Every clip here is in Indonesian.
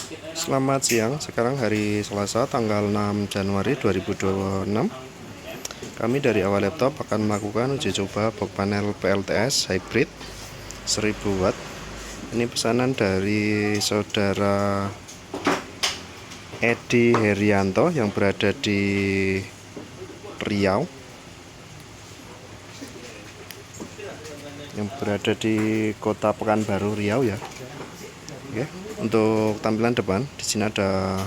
Selamat siang, sekarang hari Selasa tanggal 6 Januari 2026. Kami dari Awal Laptop akan melakukan uji coba box panel PLTS hybrid 1000 watt. Ini pesanan dari saudara Edi Herianto yang berada di Riau, kota Pekanbaru Riau ya. Oke, untuk tampilan depan di sini ada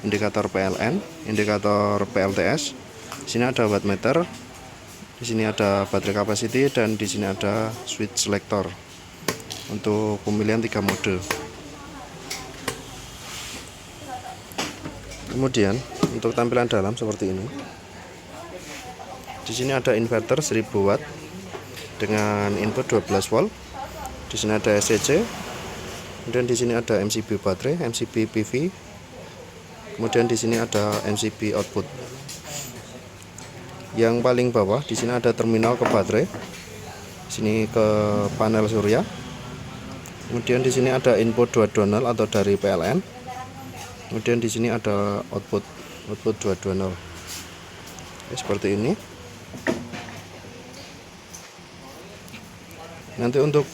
indikator PLN, indikator PLTS. Di sini ada wattmeter, di sini ada baterai capacity, dan di sini ada switch selector untuk pemilihan 3 mode. Kemudian untuk tampilan dalam seperti ini. Di sini ada inverter 1000 watt dengan input 12 volt. Di sini ada SCC. Kemudian di sini ada MCB baterai, MCB PV. Kemudian di sini ada MCB output. Yang paling bawah di sini ada terminal ke baterai. Di sini ke panel surya. Kemudian di sini ada input 220 atau dari PLN. Kemudian di sini ada output 220. Oke, seperti ini. Nanti untuk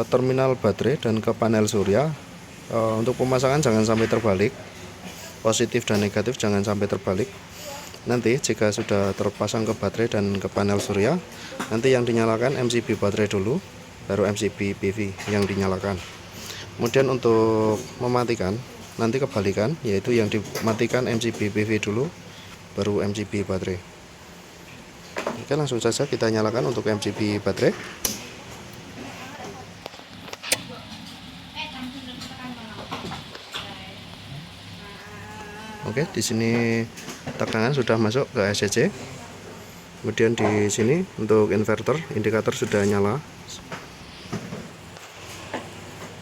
terminal baterai dan ke panel surya, untuk pemasangan jangan sampai terbalik, positif dan negatif jangan sampai terbalik. Nanti jika sudah terpasang ke baterai dan ke panel surya, nanti yang dinyalakan MCB baterai dulu, baru MCB PV yang dinyalakan. Kemudian untuk mematikan nanti kebalikan, yaitu yang dimatikan MCB PV dulu, baru MCB baterai. Oke, langsung saja kita nyalakan untuk MCB baterai. Oke, di sini tegangan sudah masuk ke SCC. Kemudian di sini untuk inverter, indikator sudah nyala.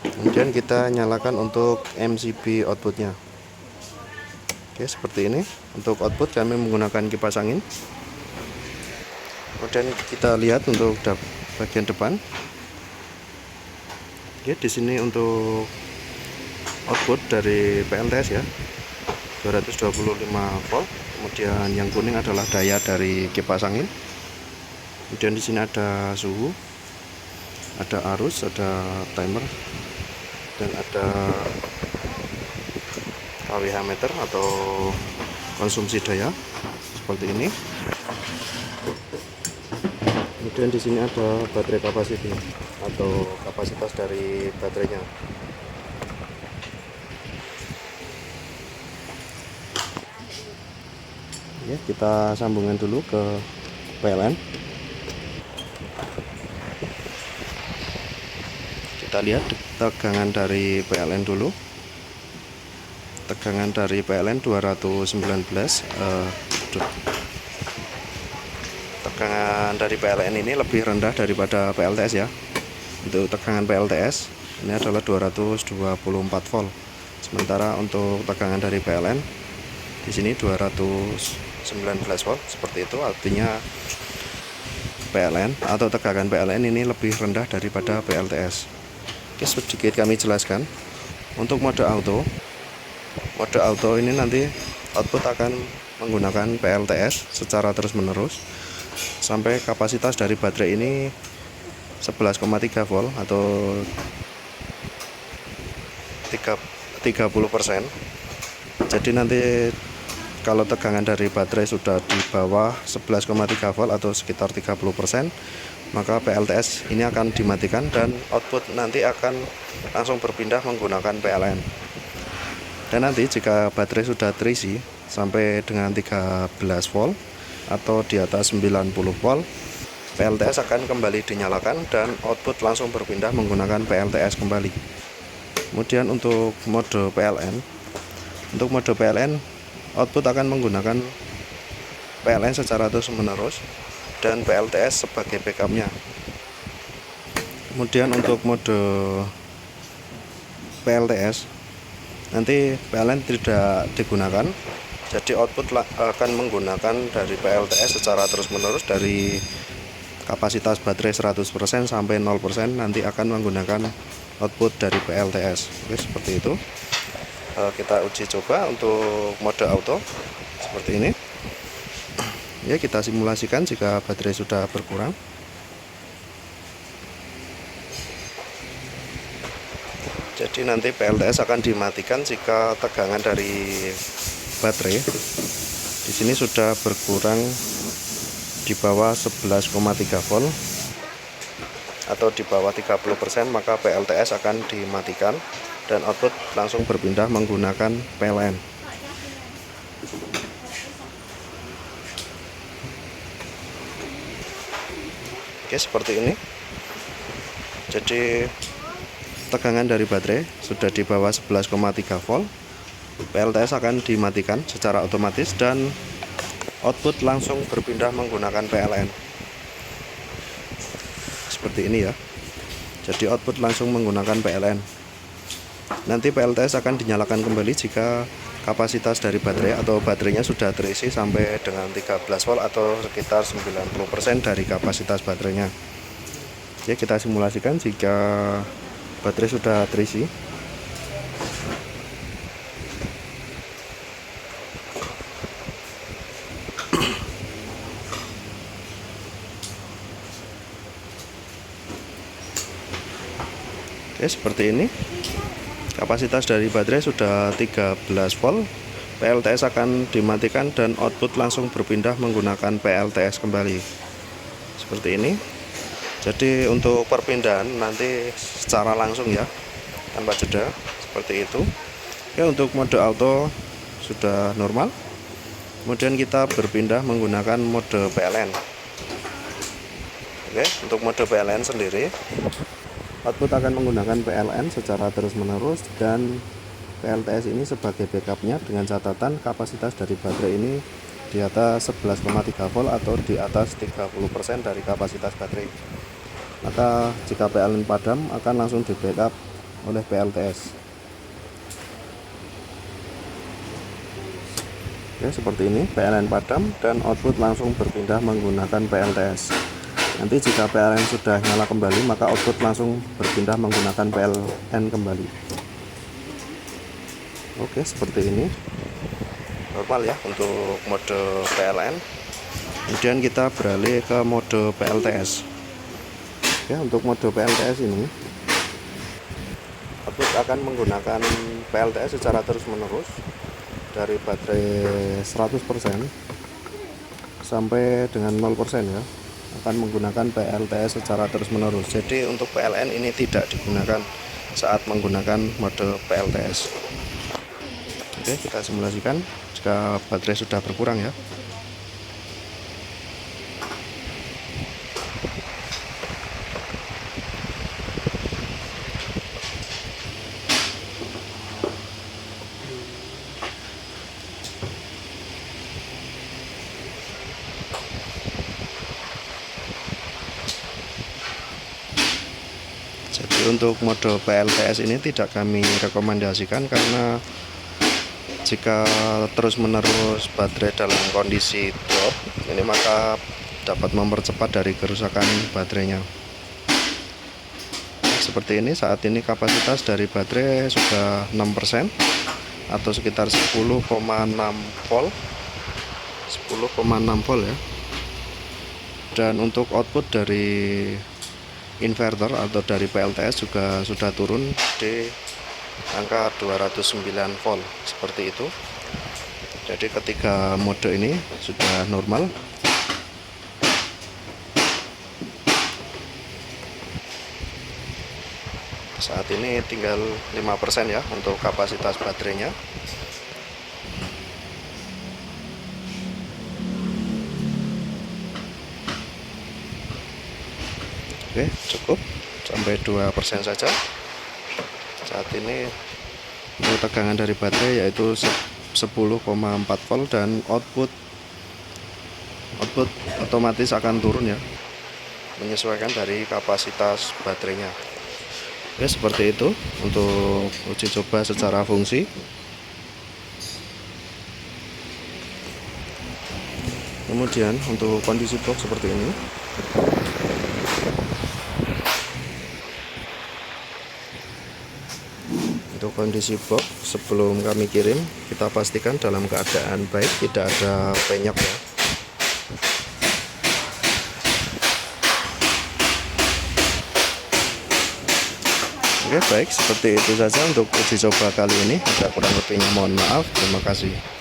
Kemudian kita nyalakan untuk MCB outputnya. Oke, seperti ini. Untuk output kami menggunakan kipas angin. Kemudian kita lihat untuk bagian depan. Oke, di sini untuk output dari PLTS ya, 225 volt. Kemudian yang kuning adalah daya dari kipas angin. Kemudian di sini ada suhu, ada arus, ada timer, dan ada kWh meter atau konsumsi daya seperti ini. Kemudian di sini ada baterai capacity atau kapasitas dari baterainya. Ya, kita sambungkan dulu ke PLN. Kita lihat tegangan dari PLN dulu. Tegangan dari PLN 219. Tegangan dari PLN ini lebih rendah daripada PLTS ya. Untuk tegangan PLTS ini adalah 224 volt. Sementara untuk tegangan dari PLN di sini 219 volt, seperti itu. Artinya PLN atau tegangan PLN ini lebih rendah daripada PLTS. Oke, sedikit kami jelaskan. Untuk mode auto ini nanti output akan menggunakan PLTS secara terus menerus sampai kapasitas dari baterai ini 11,3 volt atau 30%. Jadi nanti kalau tegangan dari baterai sudah di bawah 11,3 volt atau sekitar 30%, maka PLTS ini akan dimatikan dan output nanti akan langsung berpindah menggunakan PLN. Dan nanti jika baterai sudah terisi sampai dengan 13 volt atau di atas 90 volt, PLTS akan kembali dinyalakan dan output langsung berpindah menggunakan PLTS kembali. Kemudian untuk mode PLN, output akan menggunakan PLN secara terus menerus dan PLTS sebagai backupnya. Kemudian untuk mode PLTS nanti PLN tidak digunakan, jadi output akan menggunakan dari PLTS secara terus menerus dari kapasitas baterai 100% sampai 0%, nanti akan menggunakan output dari PLTS. Oke, seperti itu. kita uji coba untuk mode auto seperti ini ya. Kita simulasikan jika baterai sudah berkurang. Jadi nanti PLTS akan dimatikan jika tegangan dari baterai di sini sudah berkurang di bawah 11,3 volt atau di bawah 30%, maka PLTS akan dimatikan dan output langsung berpindah menggunakan PLN. Oke, seperti ini. Jadi tegangan dari baterai sudah di bawah 11,3 volt, PLTS akan dimatikan secara otomatis dan output langsung berpindah menggunakan PLN. Seperti ini ya. Jadi output langsung menggunakan PLN. Nanti PLTS akan dinyalakan kembali jika kapasitas dari baterai atau baterainya sudah terisi sampai dengan 13 volt atau sekitar 90% dari kapasitas baterainya. Ya, kita simulasikan jika baterai sudah terisi. Oke, seperti ini. Kapasitas dari baterai sudah 13 volt. PLTS akan dimatikan dan output langsung berpindah menggunakan PLTS kembali. Seperti ini. Jadi untuk perpindahan nanti secara langsung ya, tanpa jeda, seperti itu. Ya, untuk mode auto sudah normal. Kemudian kita berpindah menggunakan mode PLN. Oke, untuk mode PLN sendiri, output akan menggunakan PLN secara terus-menerus dan PLTS ini sebagai backupnya, dengan catatan kapasitas dari baterai ini di atas 11,3 volt atau di atas 30% dari kapasitas baterai. Maka jika PLN padam akan langsung di backup oleh PLTS. Ya, seperti ini, PLN padam dan output langsung berpindah menggunakan PLTS. Nanti jika PLN sudah nyala kembali, maka output langsung berpindah menggunakan PLN kembali. Oke, seperti ini. Normal ya untuk mode PLN. Kemudian kita beralih ke mode PLTS. Ya, untuk mode PLTS ini output akan menggunakan PLTS secara terus-menerus dari baterai 100% sampai dengan 0% ya, akan menggunakan PLTS secara terus-menerus. Jadi untuk PLN ini tidak digunakan saat menggunakan mode PLTS. Oke, kita simulasikan jika baterai sudah berkurang ya. Jadi untuk mode PLTS ini tidak kami rekomendasikan karena jika terus-menerus baterai dalam kondisi drop ini, maka dapat mempercepat dari kerusakan baterainya. Seperti ini, saat ini kapasitas dari baterai sudah 6% atau sekitar 10,6 volt. 10,6 volt ya. Dan untuk output dari inverter atau dari PLTS juga sudah turun di angka 209 volt seperti itu. Jadi ketiga mode ini sudah normal. Saat ini tinggal 5% ya untuk kapasitas baterainya. Oke, cukup sampai 2% saja. Saat ini untuk tegangan dari baterai yaitu 10,4 volt dan output otomatis akan turun ya, menyesuaikan dari kapasitas baterainya. Oke, seperti itu untuk uji coba secara fungsi. Kemudian untuk kondisi box seperti ini. Untuk kondisi box sebelum kami kirim, kita pastikan dalam keadaan baik, tidak ada penyok ya. Oke, baik, seperti itu saja untuk uji coba kali ini. Ada kurang lebihnya mohon maaf. Terima kasih.